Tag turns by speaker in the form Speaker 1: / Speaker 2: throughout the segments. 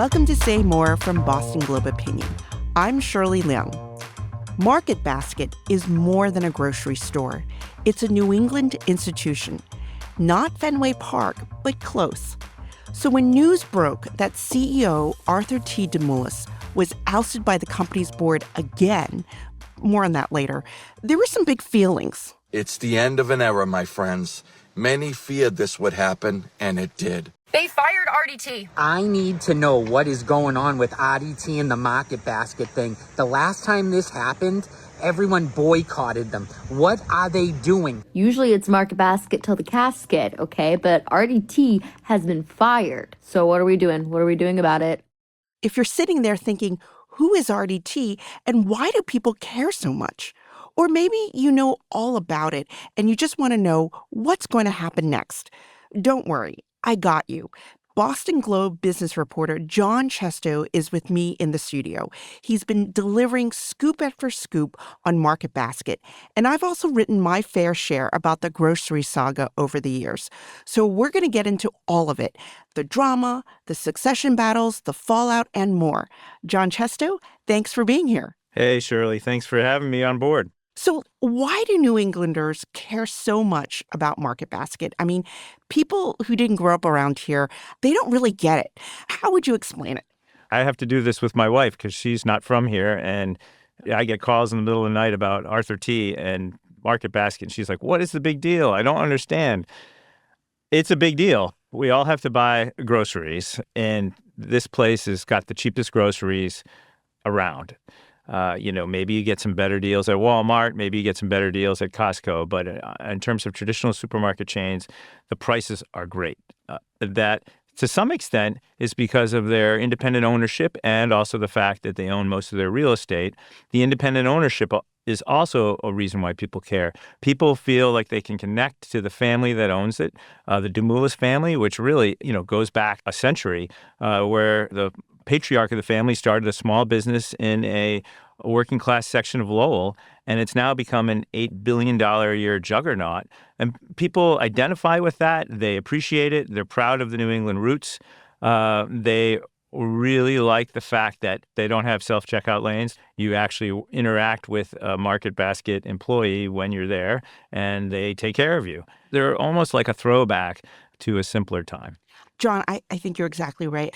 Speaker 1: Welcome to Say More from Boston Globe Opinion. I'm Shirley Leung. Market Basket is more than a grocery store. It's a New England institution. Not Fenway Park, but close. So when news broke that CEO Artie T. Demoulas was ousted by the company's board again, more on that later, there were some big feelings.
Speaker 2: It's the end of an era, my friends. Many feared this would happen, and it did.
Speaker 3: They fired Artie T.
Speaker 4: I need to know what is going on with Artie T and the Market Basket thing. The last time this happened, everyone boycotted them. What are they doing?
Speaker 5: Usually it's Market Basket till the casket, okay? But Artie T has been fired. So what are we doing? What are we doing about it?
Speaker 1: If you're sitting there thinking, who is Artie T and why do people care so much? Or maybe you know all about it and you just want to know what's going to happen next. Don't worry, I got you. Boston Globe business reporter Jon Chesto is with me in the studio. He's been delivering scoop after scoop on Market Basket, and I've also written my fair share about the grocery saga over the years. So we're going to get into all of it, the drama, the succession battles, the fallout, and more. Jon Chesto, thanks for being here.
Speaker 6: Hey, Shirley, thanks for having me on board.
Speaker 1: So why do New Englanders care so much about Market Basket? I mean, people who didn't grow up around here, they don't really get it. How would you explain it?
Speaker 6: I have to do this with my wife because she's not from here, and I get calls in the middle of the night about Artie T and Market Basket, and she's like, what is the big deal? I don't understand. It's a big deal. We all have to buy groceries, and this place has got the cheapest groceries around. Maybe you get some better deals at Walmart, maybe you get some better deals at Costco, but in terms of traditional supermarket chains, the prices are great. That, to some extent, is because of their independent ownership and also the fact that they own most of their real estate. The independent ownership is also a reason why people care. People feel like they can connect to the family that owns it, the Demoulas family, which really, goes back a century, where the patriarch of the family started a small business in a working class section of Lowell, and it's now become an $8 billion a year juggernaut. And people identify with that. They appreciate it. They're proud of the New England roots. They really like the fact that they don't have self-checkout lanes. You actually interact with a Market Basket employee when you're there, and they take care of you. They're almost like a throwback to a simpler time.
Speaker 1: Jon, I think you're exactly right.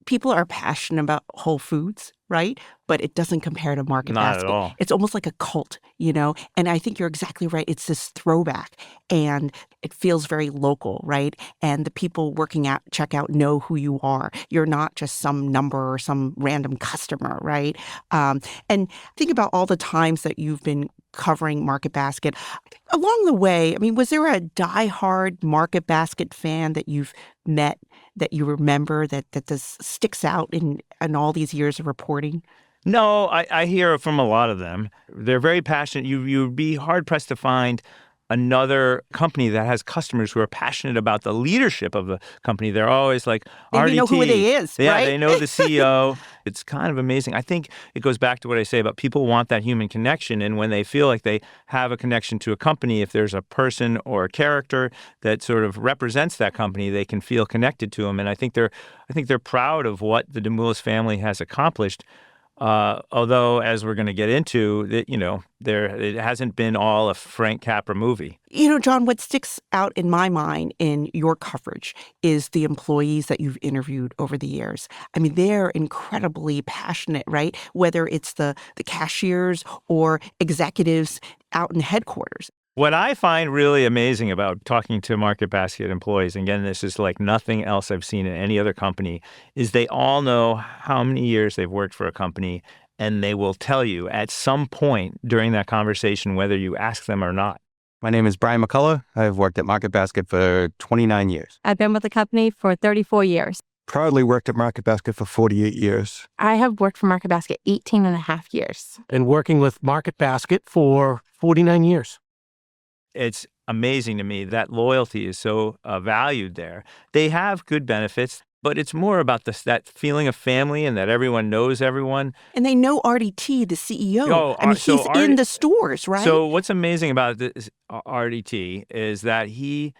Speaker 1: People are passionate about Whole Foods, right? But it doesn't compare to Market Basket.
Speaker 6: Not at all.
Speaker 1: It's almost like a cult, And I think you're exactly right. It's this throwback, and it feels very local, right? And the people working at checkout know who you are. You're not just some number or some random customer, right? And think about all the times that you've been covering Market Basket. Along the way, was there a diehard Market Basket fan that you've met that you remember that this sticks out in all these years of reporting?
Speaker 6: No, I hear from a lot of them. They're very passionate. You'd be hard-pressed to find another company that has customers who are passionate about the leadership of the company. They're always like, Artie T.
Speaker 1: They know who they is,
Speaker 6: yeah,
Speaker 1: right?
Speaker 6: They know the CEO. It's kind of amazing. I think it goes back to what I say about people want that human connection. And when they feel like they have a connection to a company, if there's a person or a character that sort of represents that company, they can feel connected to them. And I think they're proud of what the Demoulas family has accomplished. Although, as we're going to get into, it hasn't been all a Frank Capra movie.
Speaker 1: Jon, what sticks out in my mind in your coverage is the employees that you've interviewed over the years. They're incredibly passionate, right? Whether it's the cashiers or executives out in headquarters.
Speaker 6: What I find really amazing about talking to Market Basket employees, and again, this is like nothing else I've seen in any other company, is they all know how many years they've worked for a company, and they will tell you at some point during that conversation whether you ask them or not.
Speaker 7: My name is Brian McCullough. I've worked at Market Basket for 29 years.
Speaker 8: I've been with the company for 34 years.
Speaker 9: Proudly worked at Market Basket for 48 years.
Speaker 8: I have worked for Market Basket 18 and a half years.
Speaker 10: Been working with Market Basket for 49 years.
Speaker 6: It's amazing to me that loyalty is so valued there. They have good benefits, but it's more about that feeling of family and that everyone knows everyone.
Speaker 1: And they know Artie T, the CEO. He's in the stores, right?
Speaker 6: So what's amazing about this Artie T is that he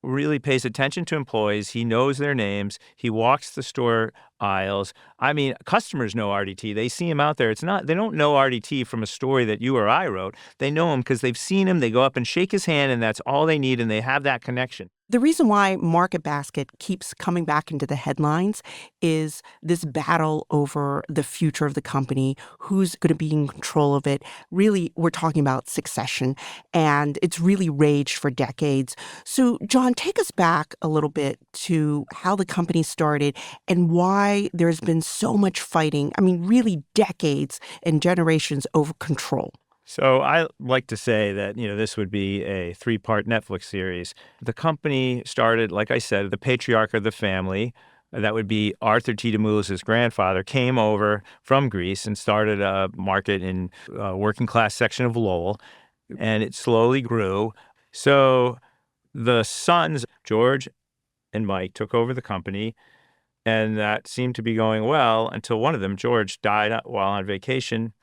Speaker 6: really pays attention to employees. He knows their names. He walks the store aisles. I mean, customers know Artie T. They see him out there. They don't know Artie T from a story that you or I wrote. They know him because they've seen him. They go up and shake his hand, and that's all they need, and they have that connection.
Speaker 1: The reason why Market Basket keeps coming back into the headlines is this battle over the future of the company, who's going to be in control of it. Really, we're talking about succession, and it's really raged for decades. So, Jon, take us back a little bit to how the company started and why there's been so much fighting. I mean, really decades and generations over control.
Speaker 6: So I like to say that, this would be a 3-part Netflix series. The company started, like I said, the patriarch of the family, that would be Arthur T. Demoulas' grandfather, came over from Greece and started a market in a working class section of Lowell, and it slowly grew. So the sons, George and Mike, took over the company, and that seemed to be going well until one of them, George, died while on vacation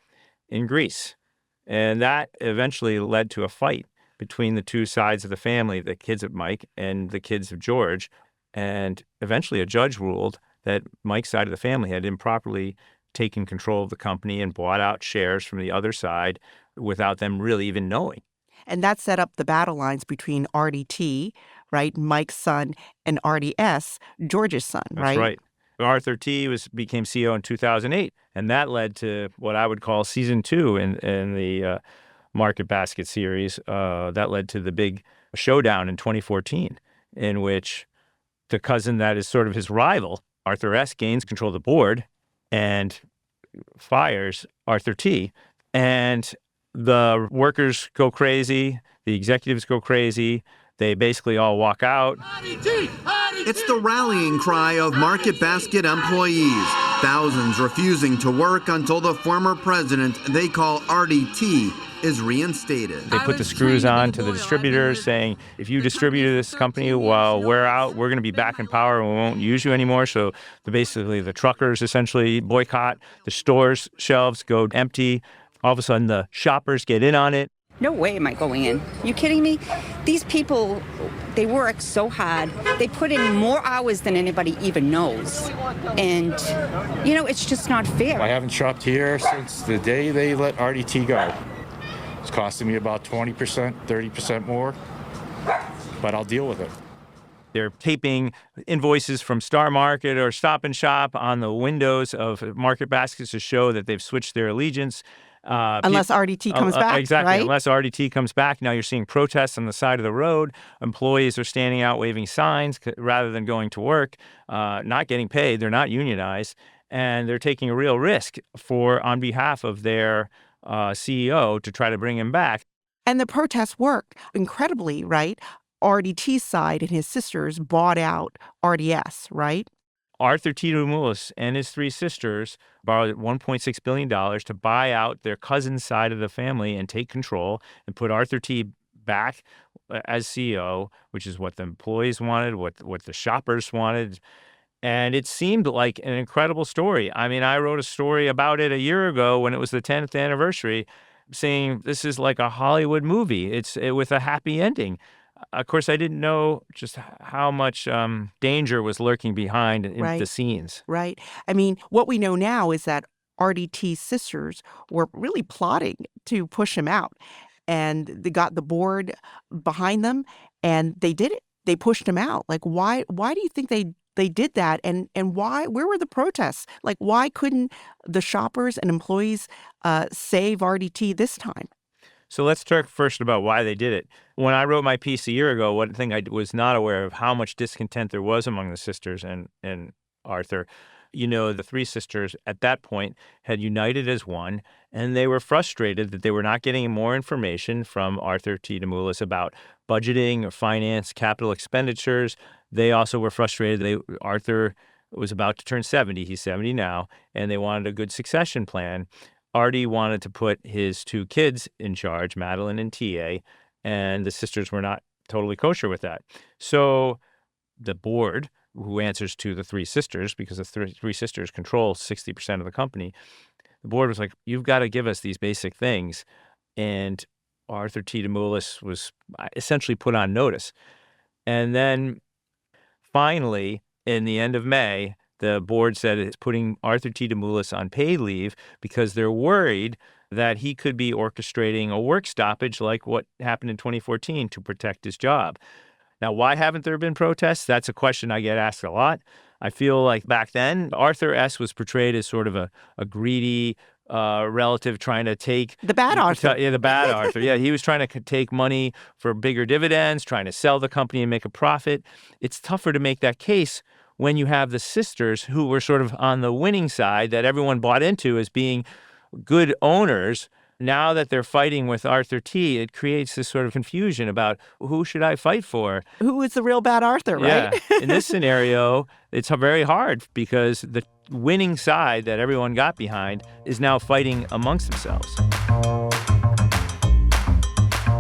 Speaker 6: in Greece. And that eventually led to a fight between the two sides of the family, the kids of Mike and the kids of George. And eventually a judge ruled that Mike's side of the family had improperly taken control of the company and bought out shares from the other side without them really even knowing.
Speaker 1: And that set up the battle lines between Artie T, right, Mike's son, and Artie S, George's son, right?
Speaker 6: That's right. Arthur T became CEO in 2008, and that led to what I would call season 2 in the Market Basket series. That led to the big showdown in 2014, in which the cousin that is sort of his rival, Arthur S, gains control of the board and fires Arthur T. And the workers go crazy, the executives go crazy. They basically all walk out.
Speaker 3: It's the rallying cry of Market Basket employees, thousands refusing to work until the former president they call Artie T is reinstated.
Speaker 6: They put the screws on to the distributors saying, if you distribute this company while we're out, we're going to be back in power and we won't use you anymore. So basically the truckers essentially boycott. The stores' shelves go empty. All of a sudden the shoppers get in on it.
Speaker 11: No way am I going in. You kidding me? These people, they work so hard. They put in more hours than anybody even knows. And, it's just not fair.
Speaker 12: I haven't shopped here since the day they let Artie T go. It's costing me about 20%, 30% more, but I'll deal with it.
Speaker 6: They're taping invoices from Star Market or Stop and Shop on the windows of Market Baskets to show that they've switched their allegiance.
Speaker 1: Unless Artie T comes back,
Speaker 6: exactly.
Speaker 1: Right?
Speaker 6: Unless Artie T comes back. Now you're seeing protests on the side of the road. Employees are standing out waving signs rather than going to work, not getting paid. They're not unionized, and they're taking a real risk on behalf of their CEO to try to bring him back.
Speaker 1: And the protests worked incredibly, right? Artie T's side and his sisters bought out Artie S, right?
Speaker 6: Arthur T. Demoulas and his 3 sisters borrowed $1.6 billion to buy out their cousin's side of the family and take control and put Arthur T. back as CEO, which is what the employees wanted, what the shoppers wanted. And it seemed like an incredible story. I mean, I wrote a story about it a year ago when it was the 10th anniversary, saying this is like a Hollywood movie. It's with a happy ending. Of course, I didn't know just how much danger was lurking behind the scenes.
Speaker 1: Right. I mean, what we know now is that Artie T's sisters were really plotting to push him out. And they got the board behind them, and they did it. They pushed him out. Like, why do you think they did that? And why? Where were the protests? Like, why couldn't the shoppers and employees save Artie T this time?
Speaker 6: So let's talk first about why they did it. When I wrote my piece a year ago, one thing I was not aware of how much discontent there was among the sisters and Arthur. The 3 sisters at that point had united as one, and they were frustrated that they were not getting more information from Arthur T. Demoulas about budgeting or finance, capital expenditures. They also were frustrated. Arthur was about to turn 70. He's 70 now, and they wanted a good succession plan. Artie wanted to put his 2 kids in charge, Madeline and T.A., and the sisters were not totally kosher with that. So the board, who answers to the 3 sisters, because the 3 sisters control 60% of the company, the board was like, you've got to give us these basic things. And Arthur T. Demoulas was essentially put on notice. And then finally, in the end of May, the board said it's putting Artie T. Demoulas on paid leave because they're worried that he could be orchestrating a work stoppage like what happened in 2014 to protect his job. Now, why haven't there been protests? That's a question I get asked a lot. I feel like back then, Arthur S. was portrayed as sort of a greedy relative trying to take...
Speaker 1: The bad Arthur.
Speaker 6: Yeah, the bad Arthur. Yeah, he was trying to take money for bigger dividends, trying to sell the company and make a profit. It's tougher to make that case when you have the sisters who were sort of on the winning side that everyone bought into as being good owners. Now that they're fighting with Arthur T., it creates this sort of confusion about who should I fight for?
Speaker 1: Who is the real bad Arthur, right?
Speaker 6: Yeah. In this scenario, it's very hard because the winning side that everyone got behind is now fighting amongst themselves.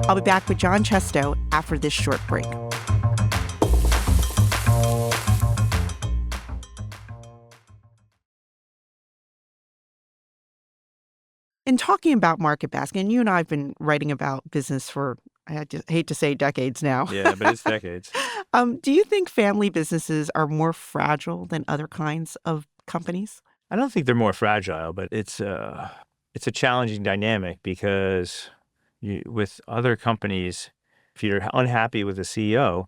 Speaker 1: I'll be back with Jon Chesto after this short break. In talking about Market Basket, and you and I have been writing about business for, hate to say decades now.
Speaker 6: Yeah, but it's decades.
Speaker 1: Do you think family businesses are more fragile than other kinds of companies?
Speaker 6: I don't think they're more fragile, but it's a challenging dynamic because with other companies, if you're unhappy with the CEO,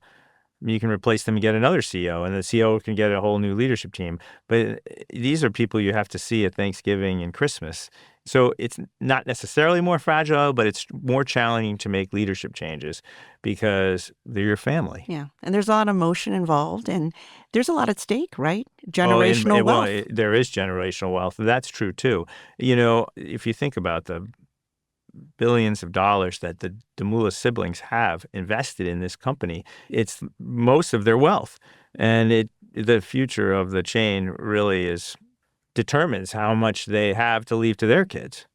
Speaker 6: you can replace them and get another CEO, and the CEO can get a whole new leadership team. But these are people you have to see at Thanksgiving and Christmas. So it's not necessarily more fragile, but it's more challenging to make leadership changes because they're your family.
Speaker 1: Yeah. And there's a lot of emotion involved, and there's a lot at stake, right? Generational wealth.
Speaker 6: Well, there is generational wealth. That's true, too. You know, if you think about the billions of dollars that the Demoulas siblings have invested in this company, it's most of their wealth. And the future of the chain really determines how much they have to leave to their kids.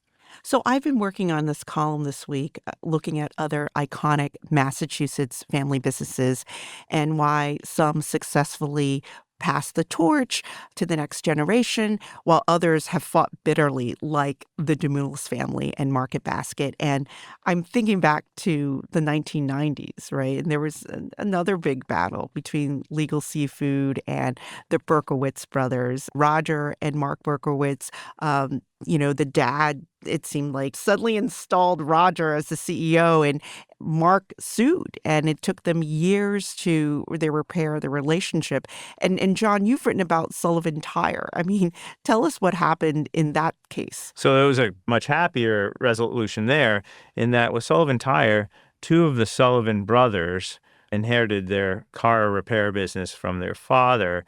Speaker 1: So I've been working on this column this week, looking at other iconic Massachusetts family businesses and why some successfully pass the torch to the next generation, while others have fought bitterly, like the Demoulas family and Market Basket. And I'm thinking back to the 1990s, right? And there was another big battle between Legal Seafood and the Berkowitz brothers, Roger and Mark Berkowitz. The dad, it seemed like, suddenly installed Roger as the CEO, and Mark sued, and it took them years to repair the relationship. And Jon, you've written about Sullivan Tire. I mean, tell us what happened in that case.
Speaker 6: So it was a much happier resolution there in that with Sullivan Tire, two of the Sullivan brothers inherited their car repair business from their father,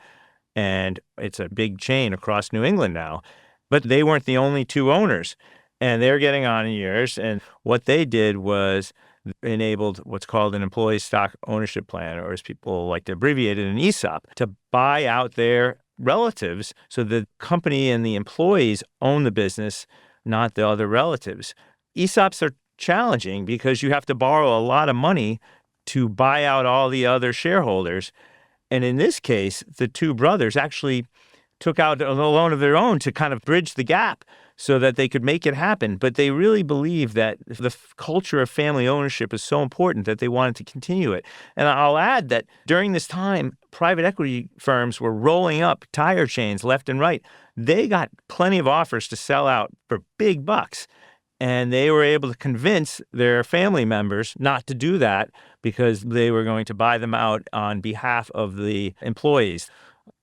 Speaker 6: and it's a big chain across New England now. But they weren't the only two owners, and they're getting on in years. And what they did was enabled what's called an employee stock ownership plan, or as people like to abbreviate it, an ESOP, to buy out their relatives so the company and the employees own the business, not the other relatives. ESOPs are challenging because you have to borrow a lot of money to buy out all the other shareholders. And in this case, the two brothers actually took out a loan of their own to kind of bridge the gap so that they could make it happen. But they really believe that the culture of family ownership is so important that they wanted to continue it. And I'll add that during this time, private equity firms were rolling up tire chains left and right. They got plenty of offers to sell out for big bucks. And they were able to convince their family members not to do that because they were going to buy them out on behalf of the employees.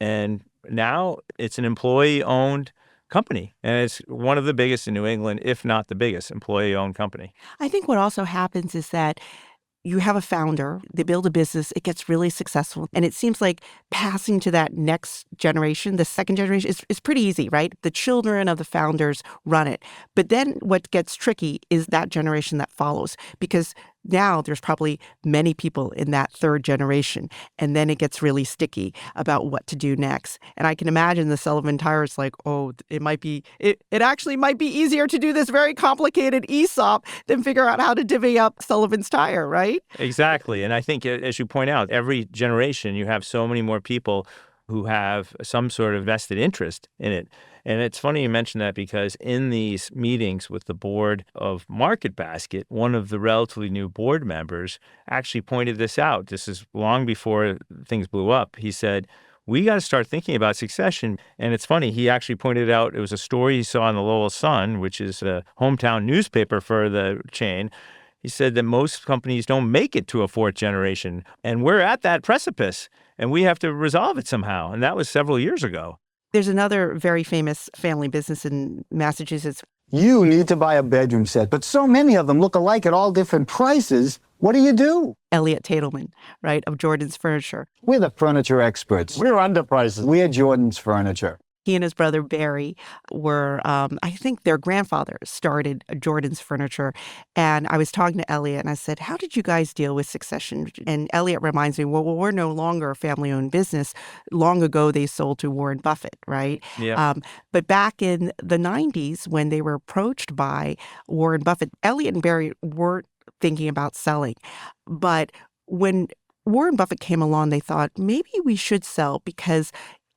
Speaker 6: And now it's an employee-owned company, and it's one of the biggest in New England, if not the biggest employee-owned company.
Speaker 1: I think what also happens is that you have a founder, they build a business, it gets really successful, and it seems like passing to that next generation, the second generation, is pretty easy, right? The children of the founders run it. But then what gets tricky is that generation that follows, because now there's probably many people in that third generation, and then it gets really sticky about what to do next. And I can imagine the Sullivan Tire is like, oh, it actually might be easier to do this very complicated ESOP than figure out how to divvy up Sullivan's Tire, right?
Speaker 6: Exactly. And I think, as you point out, every generation you have so many more people who have some sort of vested interest in it. And it's funny you mention that because in these meetings with the board of Market Basket, one of the relatively new board members actually pointed this out. This is long before things blew up. He said, we got to start thinking about succession. And it's funny, he actually pointed out it was a story he saw in the Lowell Sun, which is the hometown newspaper for the chain. He said that most companies don't make it to a fourth generation, and we're at that precipice, and we have to resolve it somehow. And that was several years ago.
Speaker 1: There's another very famous family business in Massachusetts.
Speaker 13: You need to buy a bedroom set, but so many of them look alike at all different prices. What do?
Speaker 1: Elliot Tatelman, right, of Jordan's Furniture.
Speaker 13: We're the furniture experts. We're underprices. We're Jordan's Furniture.
Speaker 1: He and his brother Barry were, I think their grandfather started Jordan's Furniture. And I was talking to Elliot and I said, how did you guys deal with succession? And Elliot reminds me, well, we're no longer a family-owned business. Long ago, they sold to Warren Buffett, right?
Speaker 6: Yeah.
Speaker 1: But back in the 90s, when they were approached by Warren Buffett, Elliot and Barry weren't thinking about selling. But when Warren Buffett came along, they thought, maybe we should sell, because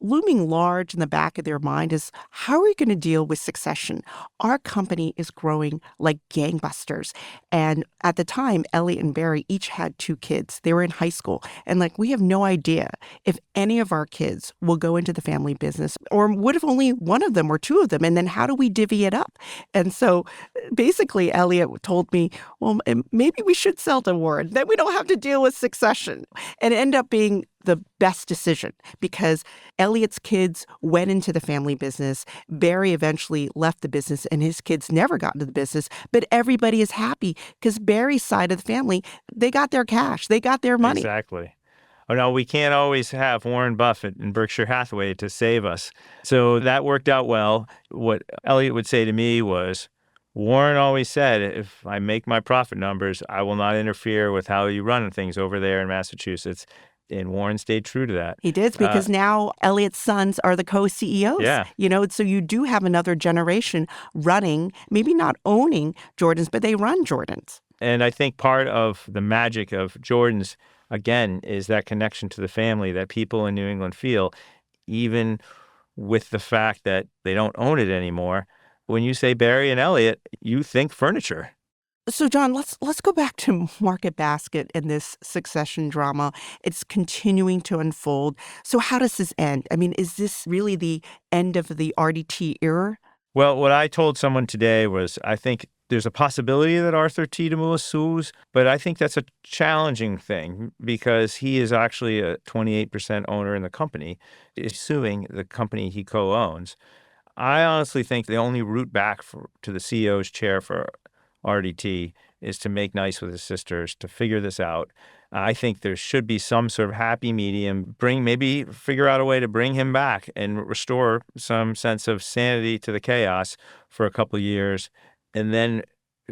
Speaker 1: looming large in the back of their mind is, how are we going to deal with succession? Our company is growing like gangbusters. And at the time, Elliot and Barry each had 2 kids. They were in high school. And we have no idea if any of our kids will go into the family business, or what if only one of them or 2 of them? And then how do we divvy it up? And so basically, Elliot told me, well, maybe we should sell to Warren. Then we don't have to deal with succession. And it ended up being the best decision, because Elliot's kids went into the family business. Barry eventually left the business and his kids never got into the business, but everybody is happy because Barry's side of the family, they got their cash, they got their money.
Speaker 6: Exactly. Oh, no, we can't always have Warren Buffett and Berkshire Hathaway to save us. So that worked out well. What Elliot would say to me was, Warren always said, if I make my profit numbers, I will not interfere with how you run things over there in Massachusetts. And Warren stayed true to that.
Speaker 1: He did, because now Elliot's sons are the co-CEOs.
Speaker 6: Yeah.
Speaker 1: So you do have another generation running, maybe not owning Jordan's, but they run Jordan's.
Speaker 6: And I think part of the magic of Jordan's, again, is that connection to the family that people in New England feel, even with the fact that they don't own it anymore. When you say Barry and Elliot, you think furniture.
Speaker 1: So, Jon, let's go back to Market Basket and this succession drama. It's continuing to unfold. So how does this end? I mean, is this really the end of the Artie T era?
Speaker 6: Well, what I told someone today was, I think there's a possibility that Arthur T. Demoulas sues, but I think that's a challenging thing, because he is actually a 28% owner in the company, is suing the company he co-owns. I honestly think the only route back to the CEO's chair for Artie T is to make nice with his sisters, to figure this out. I think there should be some sort of happy medium, maybe figure out a way to bring him back and restore some sense of sanity to the chaos for a couple of years, and then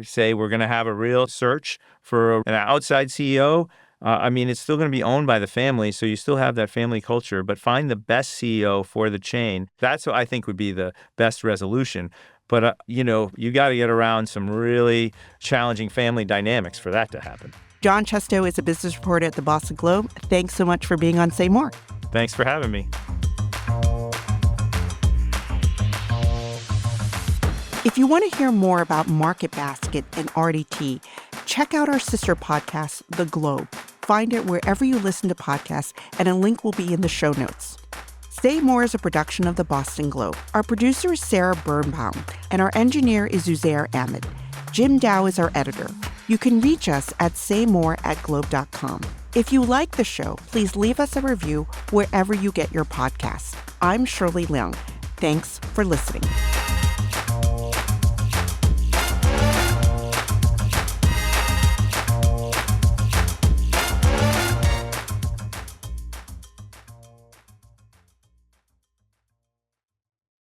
Speaker 6: say we're going to have a real search for an outside CEO. It's still going to be owned by the family, so you still have that family culture, but find the best CEO for the chain. That's what I think would be the best resolution. But, you got to get around some really challenging family dynamics for that to happen.
Speaker 1: Jon Chesto is a business reporter at the Boston Globe. Thanks so much for being on Say More.
Speaker 6: Thanks for having me.
Speaker 1: If you want to hear more about Market Basket and Artie T, check out our sister podcast, The Globe. Find it wherever you listen to podcasts, and a link will be in the show notes. Say More is a production of the Boston Globe. Our producer is Sarah Birnbaum, and our engineer is Uzair Ahmed. Jim Dow is our editor. You can reach us at saymore@globe.com. If you like the show, please leave us a review wherever you get your podcasts. I'm Shirley Leung. Thanks for listening.